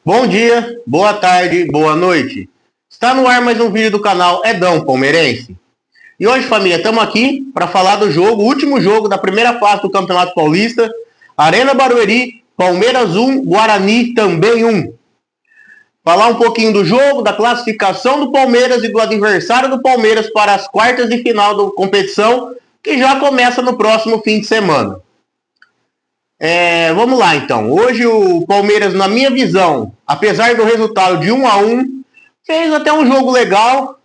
Bom dia, boa tarde, boa noite. Está no ar mais um vídeo do canal Edão Palmeirense. E hoje, família, estamos aqui para falar do jogo, o último jogo da primeira fase do Campeonato Paulista. Arena Barueri, Palmeiras 1, Guarani também 1. Falar um pouquinho do jogo, da classificação do Palmeiras e do adversário do Palmeiras para as quartas de final da competição, que já começa no próximo fim de semana. Vamos lá então. Hoje o Palmeiras, na minha visão, apesar do resultado de 1-1, fez até um jogo legal.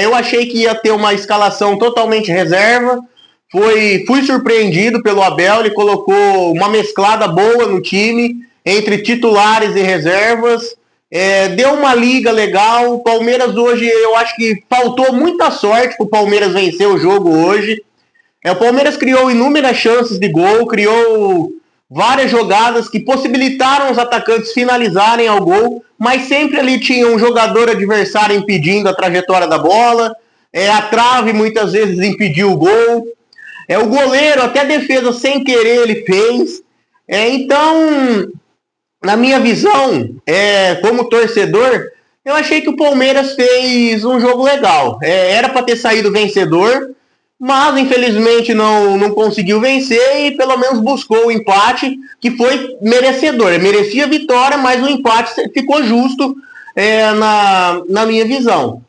Eu achei que ia ter uma escalação totalmente reserva. Fui surpreendido pelo Abel, ele colocou uma mesclada boa no time, entre titulares e reservas. Deu uma liga legal. O Palmeiras hoje, eu acho que faltou muita sorte para o Palmeiras vencer o jogo hoje. O Palmeiras criou inúmeras chances de gol, criou várias jogadas que possibilitaram os atacantes finalizarem ao gol, mas sempre ali tinha um jogador adversário impedindo a trajetória da bola, a trave muitas vezes impediu o gol, o goleiro até defesa sem querer ele fez. Então, na minha visão, como torcedor, eu achei que o Palmeiras fez um jogo legal. Era para ter saído vencedor, mas infelizmente não conseguiu vencer e pelo menos buscou o empate, que foi merecedor. Merecia a vitória, mas o empate ficou justo na minha visão.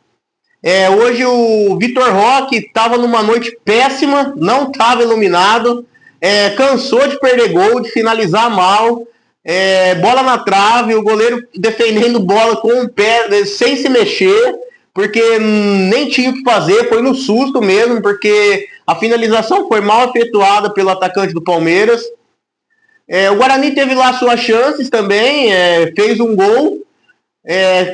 Hoje o Vitor Roque estava numa noite péssima, não estava iluminado, cansou de perder gol, de finalizar mal, bola na trave, o goleiro defendendo bola com o pé, sem se mexer, porque nem tinha o que fazer, foi no susto mesmo, porque a finalização foi mal efetuada pelo atacante do Palmeiras. O Guarani teve lá suas chances também, fez um gol,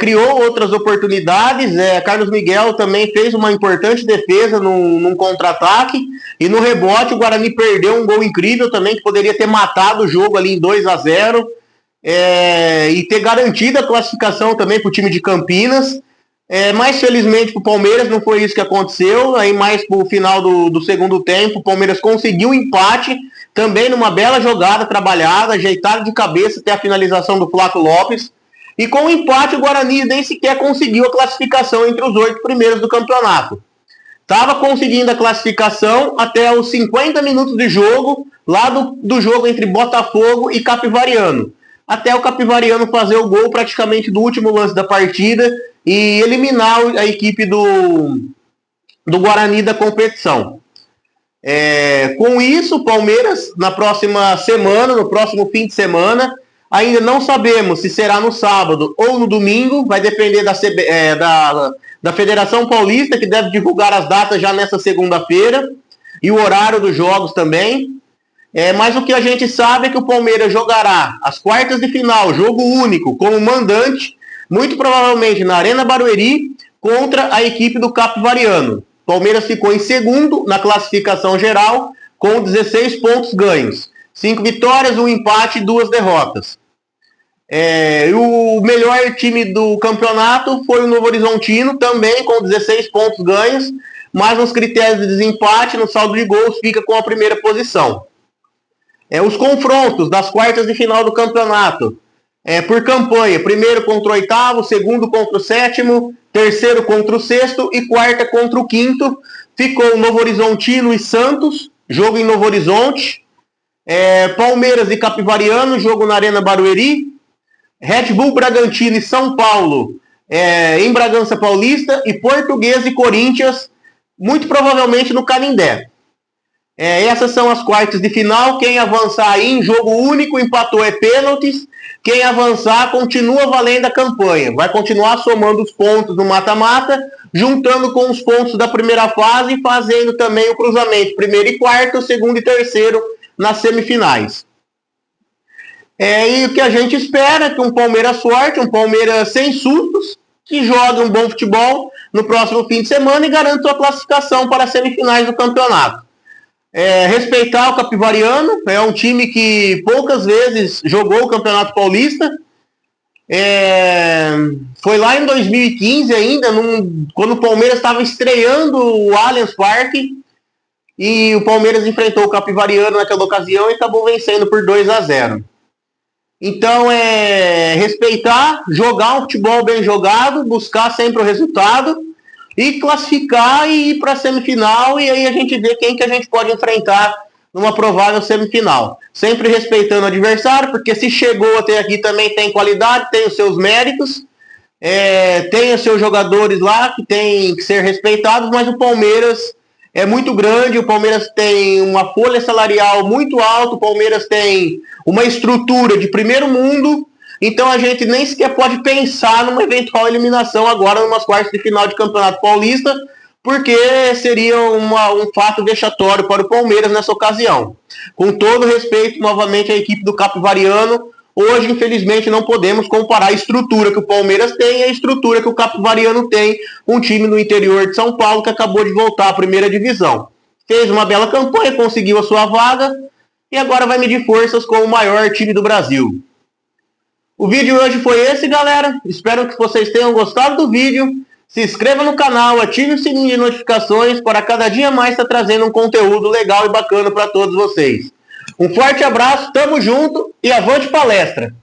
criou outras oportunidades. Carlos Miguel também fez uma importante defesa num contra-ataque, e no rebote o Guarani perdeu um gol incrível também, que poderia ter matado o jogo ali em 2-0, e ter garantido a classificação também para o time de Campinas. Mas felizmente para o Palmeiras não foi isso que aconteceu. Aí mais para o final do segundo tempo, o Palmeiras conseguiu um empate, também numa bela jogada trabalhada, ajeitada de cabeça até a finalização do Flávio Lopes. E com o empate o Guarani nem sequer conseguiu a classificação entre os 8 primeiros do campeonato. Estava conseguindo a classificação até os 50 minutos de jogo, lá do jogo entre Botafogo e Capivariano. Até o Capivariano fazer o gol praticamente do último lance da partida e eliminar a equipe do Guarani da competição. Com isso, o Palmeiras, na próxima semana, no próximo fim de semana, ainda não sabemos se será no sábado ou no domingo, vai depender da Federação Paulista, que deve divulgar as datas já nessa segunda-feira, e o horário dos jogos também. Mas o que a gente sabe é que o Palmeiras jogará as quartas de final, jogo único, como mandante, muito provavelmente na Arena Barueri, contra a equipe do Capivariano. O Palmeiras ficou em segundo na classificação geral, com 16 pontos ganhos. 5 vitórias, 1 empate e 2 derrotas. O melhor time do campeonato foi o Novo Horizontino, também com 16 pontos ganhos, mas nos critérios de desempate, no saldo de gols, fica com a primeira posição. Os confrontos das quartas de final do campeonato, por campanha: primeiro contra o oitavo, segundo contra o sétimo, terceiro contra o sexto e quarta contra o quinto. Ficou Novo Horizontino e Santos, jogo em Novo Horizonte. Palmeiras e Capivariano, jogo na Arena Barueri. Red Bull Bragantino e São Paulo, em Bragança Paulista. E Portuguesa e Corinthians, muito provavelmente no Canindé. Essas são as quartas de final. Quem avançar aí em jogo único, empatou, pênaltis. Quem avançar continua valendo a campanha, vai continuar somando os pontos no mata-mata, juntando com os pontos da primeira fase e fazendo também o cruzamento primeiro e quarto, segundo e terceiro nas semifinais. E o que a gente espera é que um Palmeiras forte, um Palmeiras sem sustos, que jogue um bom futebol no próximo fim de semana e garanta sua classificação para as semifinais do campeonato. Respeitar o Capivariano, é um time que poucas vezes jogou o Campeonato Paulista. Foi lá em 2015 ainda, quando o Palmeiras estava estreando o Allianz Parque, e o Palmeiras enfrentou o Capivariano naquela ocasião e acabou vencendo por 2-0. Então é respeitar, jogar um futebol bem jogado, buscar sempre o resultado e classificar e ir para a semifinal, e aí a gente vê quem que a gente pode enfrentar numa provável semifinal. Sempre respeitando o adversário, porque se chegou até aqui também tem qualidade, tem os seus méritos, tem os seus jogadores lá que tem que ser respeitados, mas o Palmeiras é muito grande, o Palmeiras tem uma folha salarial muito alta, o Palmeiras tem uma estrutura de primeiro mundo, então a gente nem sequer pode pensar numa eventual eliminação agora numas quartas de final de Campeonato Paulista, porque seria um fato vexatório para o Palmeiras nessa ocasião. Com todo respeito, novamente, à equipe do Capivariano, hoje, infelizmente, não podemos comparar a estrutura que o Palmeiras tem e a estrutura que o Capivariano tem, um time no interior de São Paulo que acabou de voltar à primeira divisão. Fez uma bela campanha, conseguiu a sua vaga e agora vai medir forças com o maior time do Brasil. O vídeo de hoje foi esse, galera. Espero que vocês tenham gostado do vídeo. Se inscreva no canal, ative o sininho de notificações para cada dia mais estar trazendo um conteúdo legal e bacana para todos vocês. Um forte abraço, tamo junto e avante palestra!